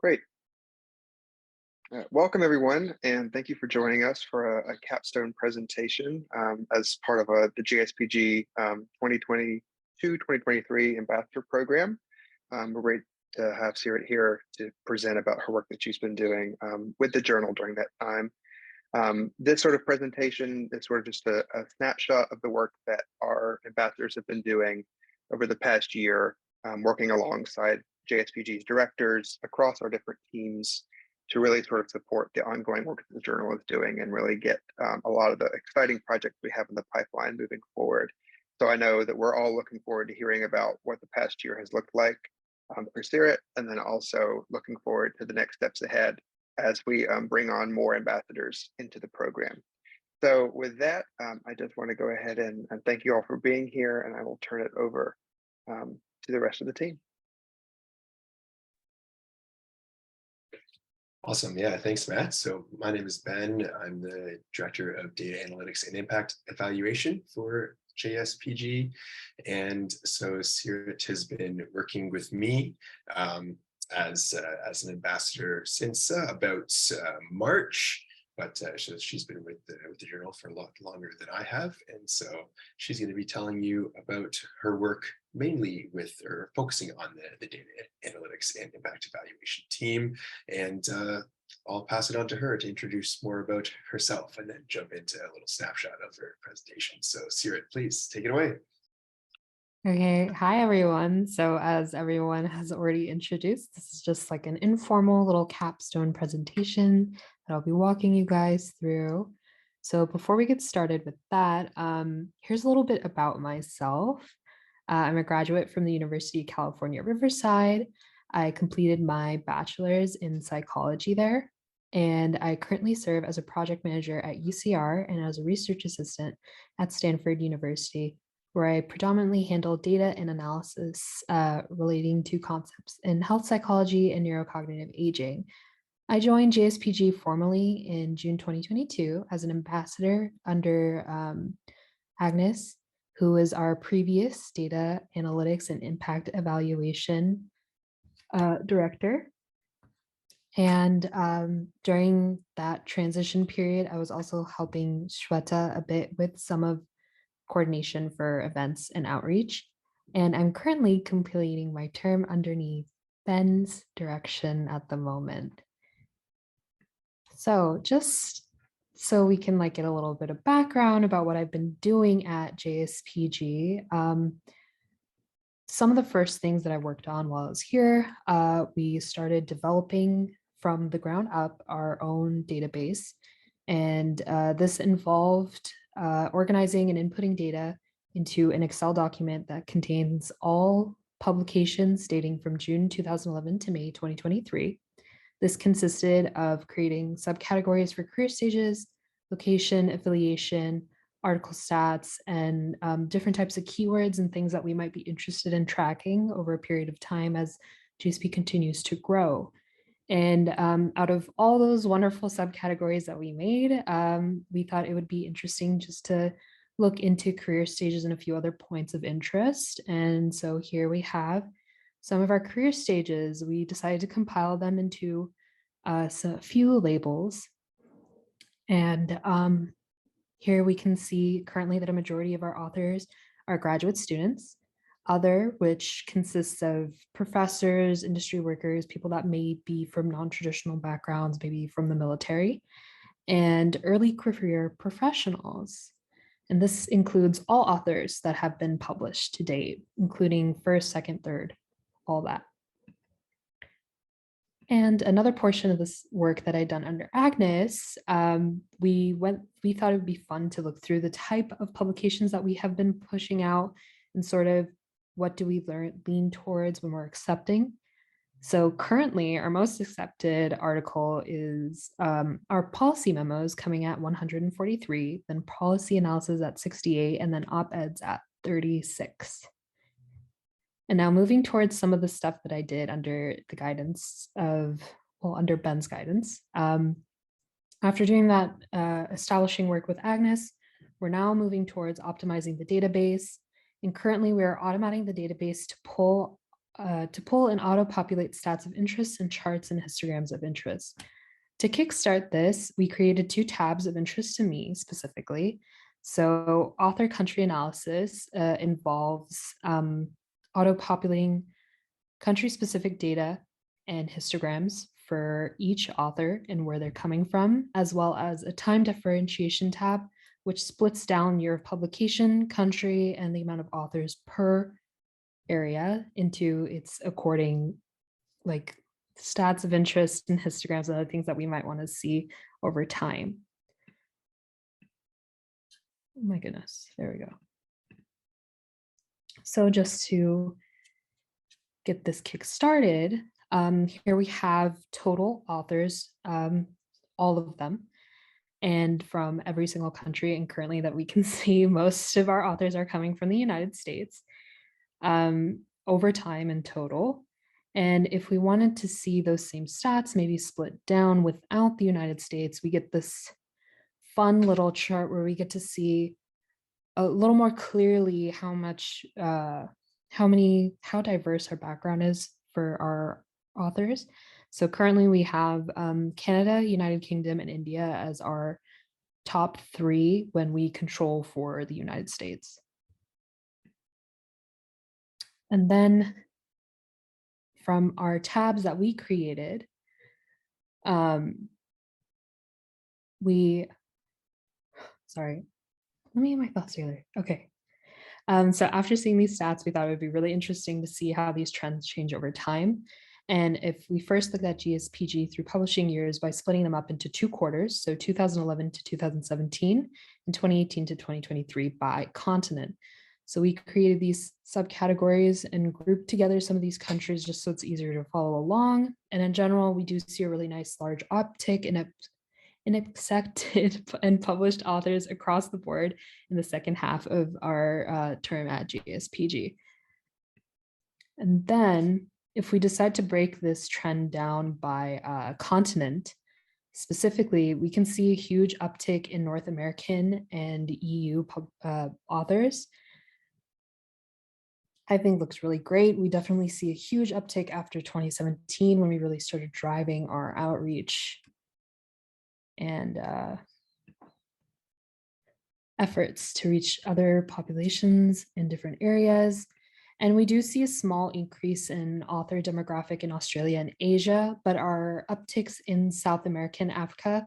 Great. Welcome, everyone, and thank you for joining us for a capstone presentation as part of the JSPG 2022-2023 Ambassador Program. We're great to have Seerat here to present about her work that she's been doing with the journal during that time. This sort of presentation is sort of just a snapshot of the work that our ambassadors have been doing over the past year, working alongside JSPG's directors across our different teams to really sort of support the ongoing work that the journal is doing and really get a lot of the exciting projects we have in the pipeline moving forward. So I know that we're all looking forward to hearing about what the past year has looked like for Seerat, and then also looking forward to the next steps ahead as we bring on more ambassadors into the program. So with that, I just want to go ahead and thank you all for being here, and I will turn it over to the rest of the team. Awesome. Yeah, thanks, Matt. So my name is Ben. I'm the Director of Data Analytics and Impact Evaluation for JSPG. And so Seerat has been working with me as an ambassador since about March, but she's been with the journal for a lot longer than I have. And so she's going to be telling you about her work mainly with or focusing on the data analytics and impact evaluation team. And I'll pass it on to her to introduce more about herself and then jump into a little snapshot of her presentation. So Seerat, please take it away. Okay, hi everyone. So as everyone has already introduced, this is just like an informal little capstone presentation that I'll be walking you guys through. So before we get started with that, here's a little bit about myself. I'm a graduate from the University of California, Riverside. I completed my bachelor's in psychology there, and I currently serve as a project manager at UCR and as a research assistant at Stanford University, where I predominantly handle data and analysis relating to concepts in health psychology and neurocognitive aging. I joined JSPG formally in June 2022 as an ambassador under Agnes, who is our previous data analytics and impact evaluation director. And during that transition period, I was also helping Shweta a bit with some of coordination for events and outreach. And I'm currently completing my term underneath Ben's direction at the moment. So just so we can get a little bit of background about what I've been doing at JSPG. Some of the first things that I worked on while I was here, we started developing from the ground up our own database. And this involved organizing and inputting data into an Excel document that contains all publications dating from June 2011 to May 2023. This consisted of creating subcategories for career stages, location, affiliation, article stats, and different types of keywords and things that we might be interested in tracking over a period of time as JSP continues to grow. And out of all those wonderful subcategories that we made, we thought it would be interesting just to look into career stages and a few other points of interest. And so here we have some of our career stages. We decided to compile them into a few labels. And here we can see currently that a majority of our authors are graduate students. Other, which consists of professors, industry workers, people that may be from non-traditional backgrounds, maybe from the military, and early career professionals. And this includes all authors that have been published to date, including first, second, third, all that. And another portion of this work that I'd done under Agnes, we thought it would be fun to look through the type of publications that we have been pushing out and sort of what do we lean towards when we're accepting. So currently our most accepted article is our policy memos coming at 143, then policy analysis at 68, and then op-eds at 36. And now moving towards some of the stuff that I did under the guidance of, under Ben's guidance. After doing that establishing work with Agnes, we're now moving towards optimizing the database. And currently we are automating the database to pull to pull and auto-populate stats of interest and charts and histograms of interest. To kickstart this, we created 2 tabs of interest to me specifically. So author country analysis involves auto-populating country-specific data and histograms for each author and where they're coming from, as well as a time differentiation tab, which splits down year of publication, country, and the amount of authors per area into its according like stats of interest and histograms and other things that we might want to see over time. Oh my goodness, there we go. So just to get this kick started, here we have total authors, all of them, and from every single country. And currently that we can see, most of our authors are coming from the United States over time in total. And if we wanted to see those same stats, maybe split down without the United States, we get this fun little chart where we get to see a little more clearly how much, how diverse our background is for our authors. So currently we have Canada, United Kingdom, and India as our top 3 when we control for the United States. And then from our tabs that we created, sorry, let me get my thoughts together. Okay. So after seeing these stats, we thought it would be really interesting to see how these trends change over time. And if we first look at JSPG through publishing years by splitting them up into 2 quarters, so 2011 to 2017 and 2018 to 2023 by continent. So we created these subcategories and grouped together some of these countries just so it's easier to follow along. And in general, we do see a really nice large uptick in accepted and published authors across the board in the second half of our term at JSPG. And then if we decide to break this trend down by continent, specifically, we can see a huge uptick in North American and EU authors. I think looks really great. We definitely see a huge uptick after 2017 when we really started driving our outreach and efforts to reach other populations in different areas. And we do see a small increase in author demographic in Australia and Asia, but our upticks in South America and Africa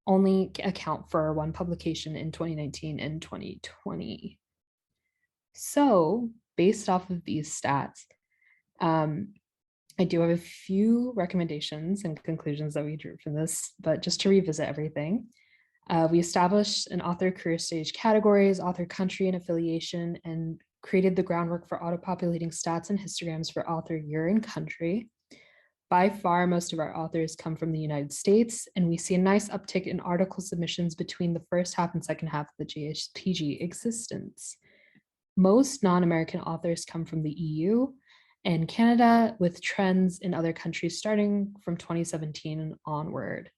only account for 1 publication in 2019 and 2020. So based off of these stats, I do have a few recommendations and conclusions that we drew from this, but just to revisit everything, we established an author career stage categories, author country and affiliation, and created the groundwork for auto-populating stats and histograms for author year and country. By far, most of our authors come from the United States, and we see a nice uptick in article submissions between the first half and second half of the JSPG existence. Most non-American authors come from the EU and Canada, with trends in other countries starting from 2017 and onward.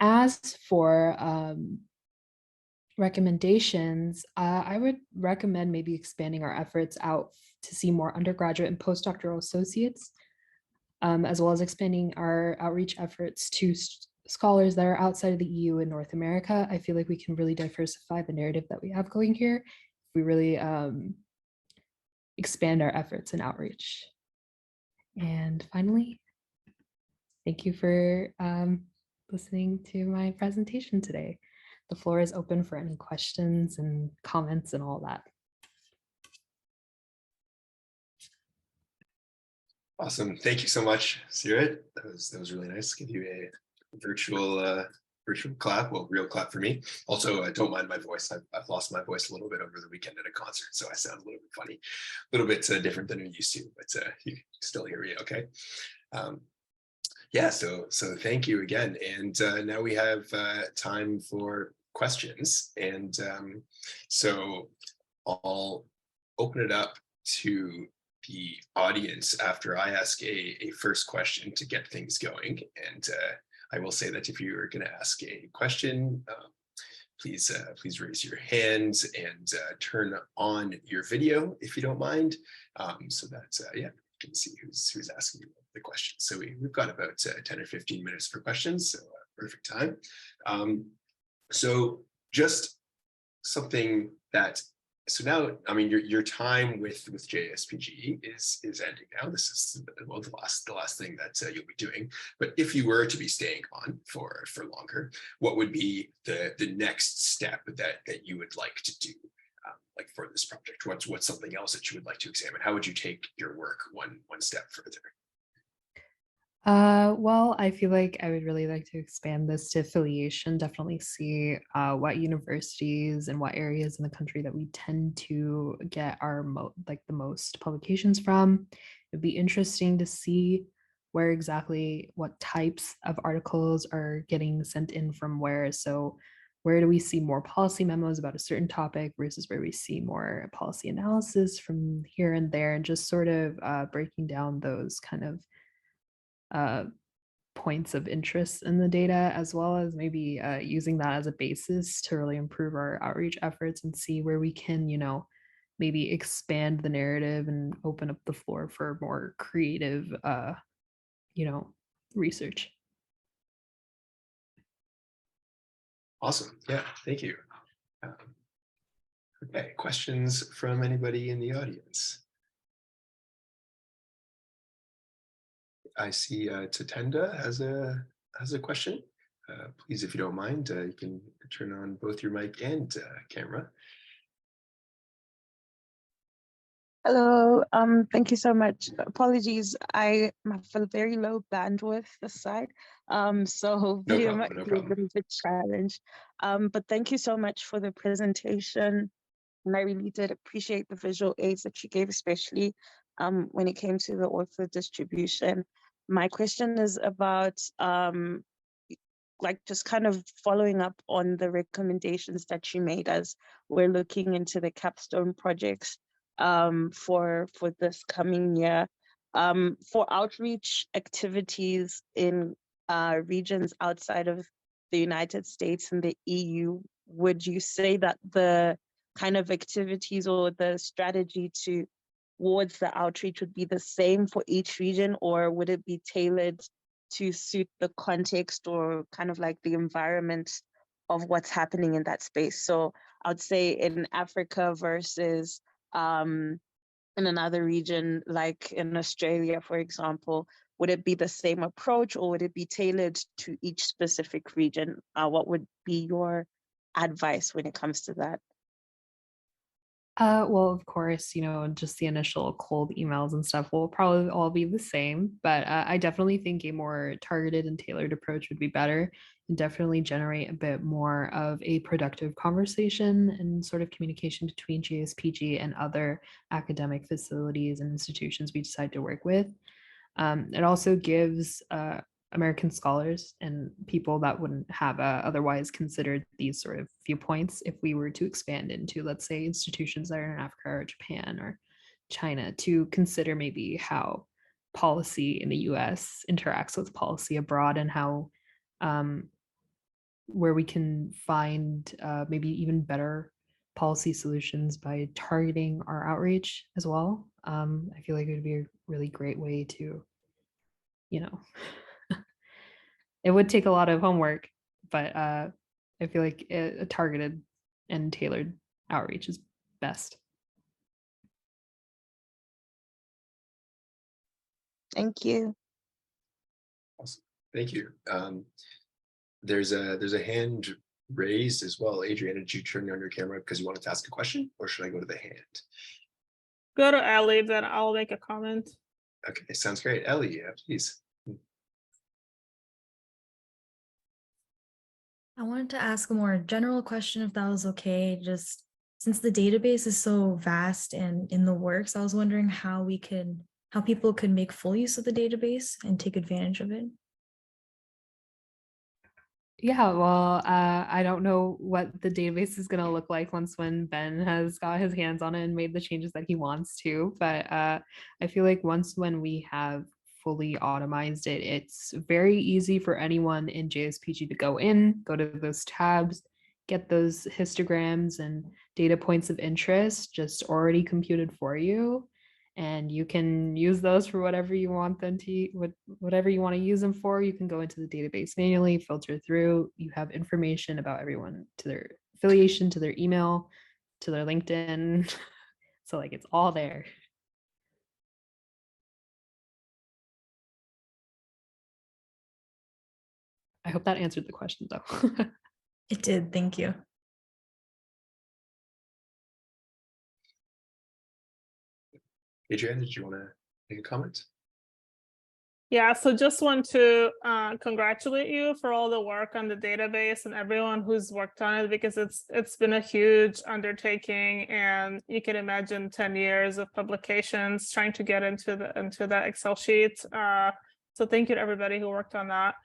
As for recommendations, I would recommend maybe expanding our efforts out to see more undergraduate and postdoctoral associates, as well as expanding our outreach efforts to scholars that are outside of the EU and North America. I feel like we can really diversify the narrative that we have going here if we really expand our efforts in outreach. And finally, thank you for listening to my presentation today. The floor is open for any questions and comments and all that. Awesome. Thank you so much, Seerat. That was really nice. Give you a virtual clap, well, real clap for me. Also, I don't mind my voice. I've lost my voice a little bit over the weekend at a concert, so I sound a little bit funny, a little bit different than I'm used to, but you can still hear me okay. Yeah, so thank you again. And now we have time for questions. And so I'll open it up to the audience after I ask a first question to get things going. And I will say that if you are going to ask a question, please raise your hands and turn on your video if you don't mind, so that yeah, Let's see who's asking the questions. So we've got about 10 or 15 minutes for questions, so perfect time. So just something that, so now, I mean, your time with JSPG is ending now. This is, well, the last thing that you'll be doing. But if you were to be staying on for longer, what would be the next step that you would like to do, like for this project? What's something else that you would like to examine? How would you take your work one step further? Well, I feel like I would really like to expand this to affiliation, definitely see what universities and what areas in the country that we tend to get our the most publications from. It'd be interesting to see where exactly what types of articles are getting sent in from where. So where do we see more policy memos about a certain topic versus where we see more policy analysis from here and there, and just sort of breaking down those kind of points of interest in the data, as well as maybe using that as a basis to really improve our outreach efforts and see where we can, maybe expand the narrative and open up the floor for more creative, research. Awesome. Yeah, thank you. Okay, questions from anybody in the audience? I see Tatenda has a question. Please, if you don't mind, you can turn on both your mic and camera. Hello, thank you so much. Apologies, I have a very low bandwidth this side, so No video problem, might no be a problem. little bit challenged. But thank you so much for the presentation, and I really did appreciate the visual aids that you gave, especially when it came to the author distribution. My question is about like just kind of following up on the recommendations that you made as we're looking into the capstone projects for this coming year. For outreach activities in regions outside of the United States and the EU, would you say that the kind of activities or the strategy towards the outreach would be the same for each region, or would it be tailored to suit the context or kind of like the environment of what's happening in that space? So I would say in Africa versus in another region, like in Australia, for example, would it be the same approach or would it be tailored to each specific region? What would be your advice when it comes to that? Well, of course, just the initial cold emails and stuff will probably all be the same, but I definitely think a more targeted and tailored approach would be better and definitely generate a bit more of a productive conversation and sort of communication between JSPG and other academic facilities and institutions we decide to work with. It also gives American scholars and people that wouldn't have otherwise considered these sort of viewpoints if we were to expand into, let's say, institutions that are in Africa or Japan or China, to consider maybe how policy in the US interacts with policy abroad, and how where we can find maybe even better policy solutions by targeting our outreach as well. I feel like it would be a really great way to, it would take a lot of homework, but I feel like a targeted and tailored outreach is best. Thank you. Awesome. Thank you. There's a hand raised as well. Adriana, did you turn on your camera because you wanted to ask a question, or should I go to the hand? Go to Ellie, then I'll make a comment. Okay, sounds great. Ellie, please. I wanted to ask a more general question, if that was okay. Just since the database is so vast and in the works, I was wondering how people could make full use of the database and take advantage of it. Yeah, well, I don't know what the database is going to look like when Ben has got his hands on it and made the changes that he wants to. But I feel like when we have fully automized it, it's very easy for anyone in JSPG to go to those tabs, get those histograms and data points of interest just already computed for you. and you can use those for whatever you want them to, whatever you want to use them for. You can go into the database manually, filter through. You have information about everyone, to their affiliation, to their email, to their LinkedIn. So like it's all there. I hope that answered the question though. It did. Thank you. Adriana, did you want to make a comment? Yeah, so just want to congratulate you for all the work on the database and everyone who's worked on it, because it's been a huge undertaking, and you can imagine 10 years of publications trying to get into that Excel sheet. So thank you to everybody who worked on that.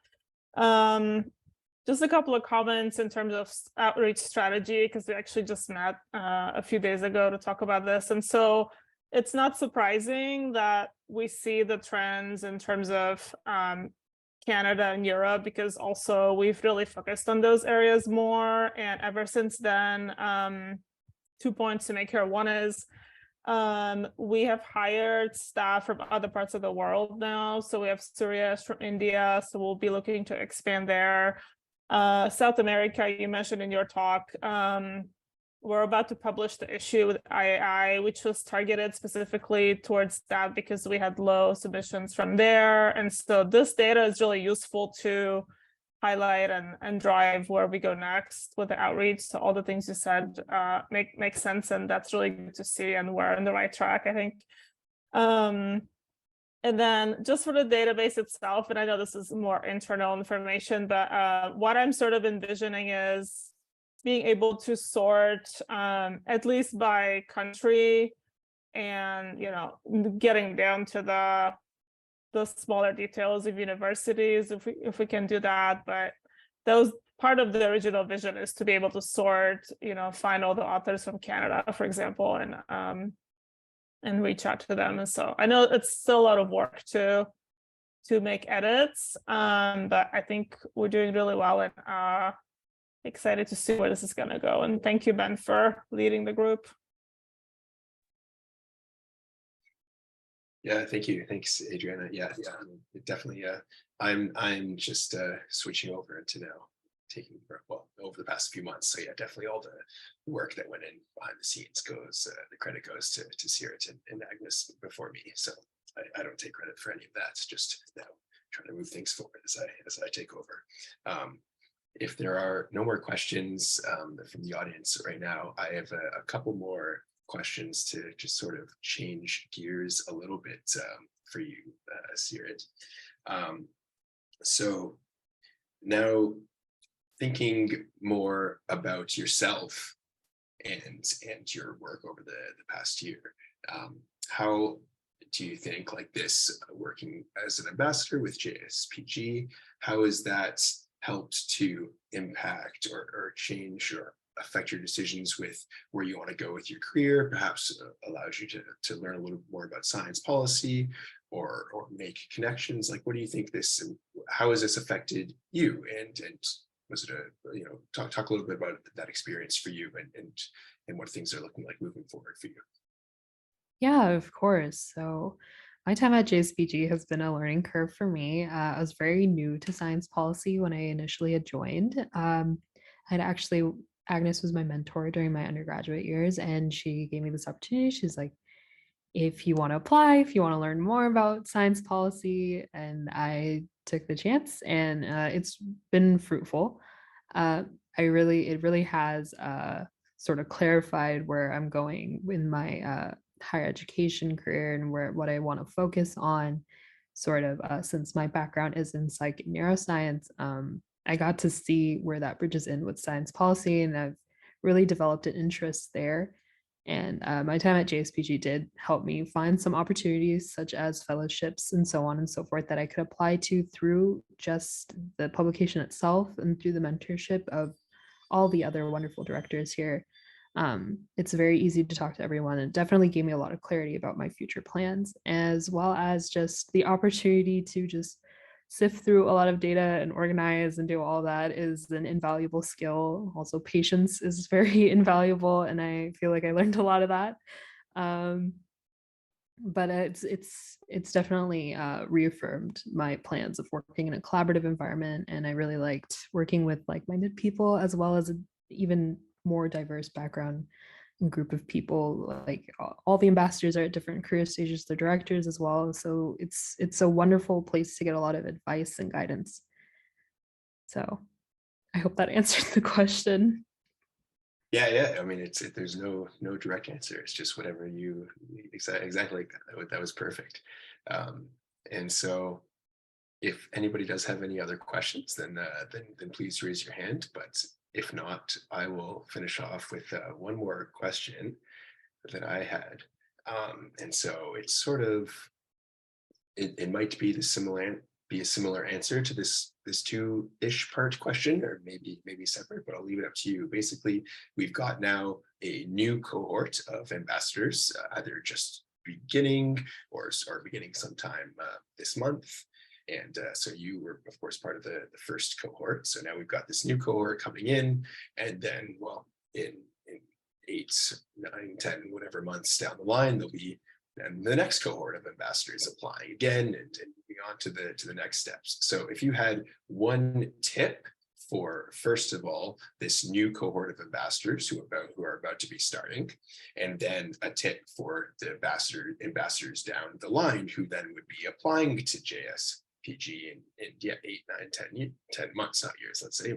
Just a couple of comments in terms of outreach strategy, because we actually just met a few days ago to talk about this. And so it's not surprising that we see the trends in terms of Canada and Europe, because also we've really focused on those areas more. And ever since then, 2 points to make here. One is we have hired staff from other parts of the world now. So we have Suresh from India, so we'll be looking to expand there. South America, you mentioned in your talk, we're about to publish the issue with IAI, which was targeted specifically towards that because we had low submissions from there. And so this data is really useful to highlight and drive where we go next with the outreach. So all the things you said make sense, and that's really good to see, and we're on the right track, I think. And then just for the database itself, and I know this is more internal information, but what I'm sort of envisioning is being able to sort at least by country, and getting down to the smaller details of universities, if we can do that. But that was part of the original vision, is to be able to sort, find all the authors from Canada, for example, and reach out to them. And so I know it's still a lot of work to make edits, but I think we're doing really well, and excited to see where this is going to go. And thank you, Ben, for leading the group. Yeah, thank you. Thanks, Adriana. Yeah, definitely. I'm just switching over to now taking, well, over the past few months. So yeah, definitely all the work that went in behind the scenes goes, the credit goes to Seerat and Agnes before me. So I don't take credit for any of that. It's just now trying to move things forward as I take over. If there are no more questions from the audience right now, I have a couple more questions to just sort of change gears a little bit for you, Seerat. So now, thinking more about yourself and your work over the past year, how do you think, like this, working as an ambassador with JSPG, how has that helped to impact or change or affect your decisions with where you want to go with your career? Perhaps allows you to learn a little more about science policy, or make connections. Like, what do you think this, and how has this affected you? And was it talk a little bit about that experience for you, and what things are looking like moving forward for you? Yeah, of course. So my time at JSPG has been a learning curve for me. I was very new to science policy when I initially had joined. Agnes was my mentor during my undergraduate years, and she gave me this opportunity. She's like, if you want to apply, if you want to learn more about science policy, and I took the chance, and it's been fruitful. It really has sort of clarified where I'm going in my higher education career, and what I want to focus on, sort of since my background is in psych and neuroscience. I got to see where that bridges in with science policy, and I've really developed an interest there. And my time at JSPG did help me find some opportunities, such as fellowships and so on and so forth, that I could apply to through just the publication itself and through the mentorship of all the other wonderful directors here. It's very easy to talk to everyone, and definitely gave me a lot of clarity about my future plans, as well as just the opportunity to just sift through a lot of data and organize and do all that is an invaluable skill. Also, patience is very invaluable, and I feel like I learned a lot of that. but it's definitely reaffirmed my plans of working in a collaborative environment, and I really liked working with like-minded people as well as an even more diverse background and group of people. Like all the ambassadors are at different career stages, the directors as well, so it's a wonderful place to get a lot of advice and guidance. So I hope that answered the question. Yeah. I mean, there's no direct answer. It's just whatever you exactly like that. That was perfect. And so, if anybody does have any other questions, then please raise your hand. But if not, I will finish off with one more question that I had. And so it's sort of it might be a similar answer to this two-ish part question, or maybe separate, but I'll leave it up to you. Basically, we've got now a new cohort of ambassadors, either just beginning or beginning sometime this month. And so you were, of course, part of the first cohort. So now we've got this new cohort coming in, and then, well, in 8, 9, 10, whatever months down the line, there'll be then the next cohort of ambassadors applying again, and moving on to the next steps. So if you had one tip for, first of all, this new cohort of ambassadors who are about to be starting, and then a tip for the ambassadors down the line who then would be applying to JSPG in 8, 9, 10 months, not years, let's say.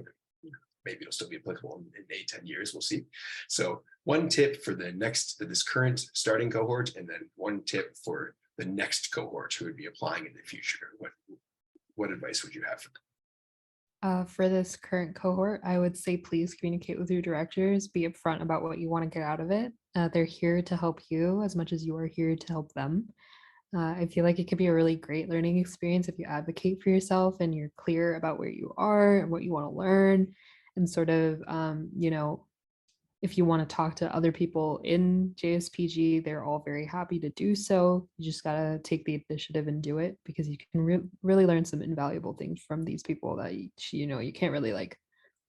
Maybe it'll still be applicable in 8, 10 years, we'll see. So one tip for this current starting cohort, and then one tip for the next cohort who would be applying in the future. What advice would you have for them? For this current cohort, I would say please communicate with your directors, be upfront about what you want to get out of it. They're here to help you as much as you are here to help them. I feel like it could be a really great learning experience if you advocate for yourself and you're clear about where you are and what you want to learn, and sort of, if you want to talk to other people in JSPG, they're all very happy to do so. You just got to take the initiative and do it, because you can really learn some invaluable things from these people that you can't really like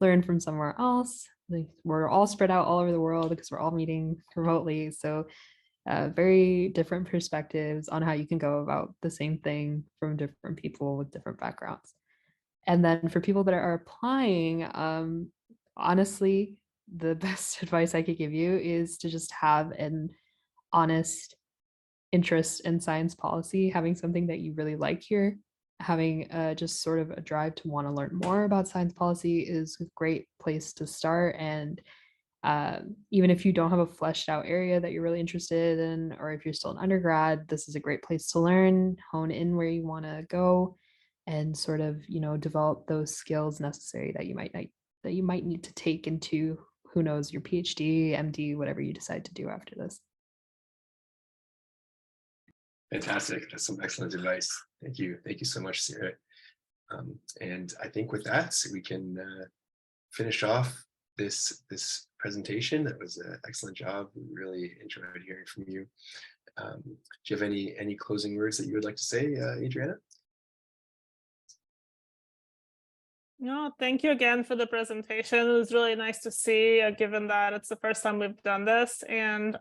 learn from somewhere else. Like, we're all spread out all over the world because we're all meeting remotely. So very different perspectives on how you can go about the same thing from different people with different backgrounds. And then for people that are applying, honestly, the best advice I could give you is to just have an honest interest in science policy, having something that you really like here, having just sort of a drive to want to learn more about science policy is a great place to start. And even if you don't have a fleshed out area that you're really interested in, or if you're still an undergrad, this is a great place to learn, hone in where you want to go, and sort of develop those skills necessary that you might need to take into, who knows, your PhD, MD, whatever you decide to do after this. Fantastic. That's some excellent advice. Thank you so much, Seerat. And I think with that, we can finish off this presentation. That was an excellent job. We really enjoyed hearing from you. Do you have any closing words that you would like to say, Adriana? No, thank you again for the presentation. It was really nice to see, given that it's the first time we've done this. And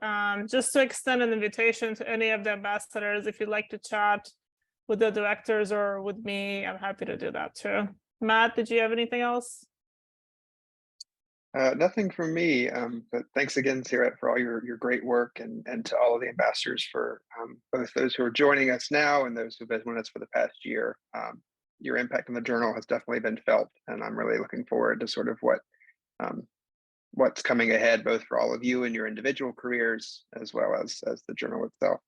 just to extend an invitation to any of the ambassadors, if you'd like to chat with the directors or with me, I'm happy to do that too. Matt, did you have anything else? Nothing from me, but thanks again, Seerat, for all your great work, and to all of the ambassadors for both those who are joining us now and those who've been with us for the past year. Your impact on the journal has definitely been felt, and I'm really looking forward to sort of what's coming ahead, both for all of you and your individual careers, as well as the journal itself.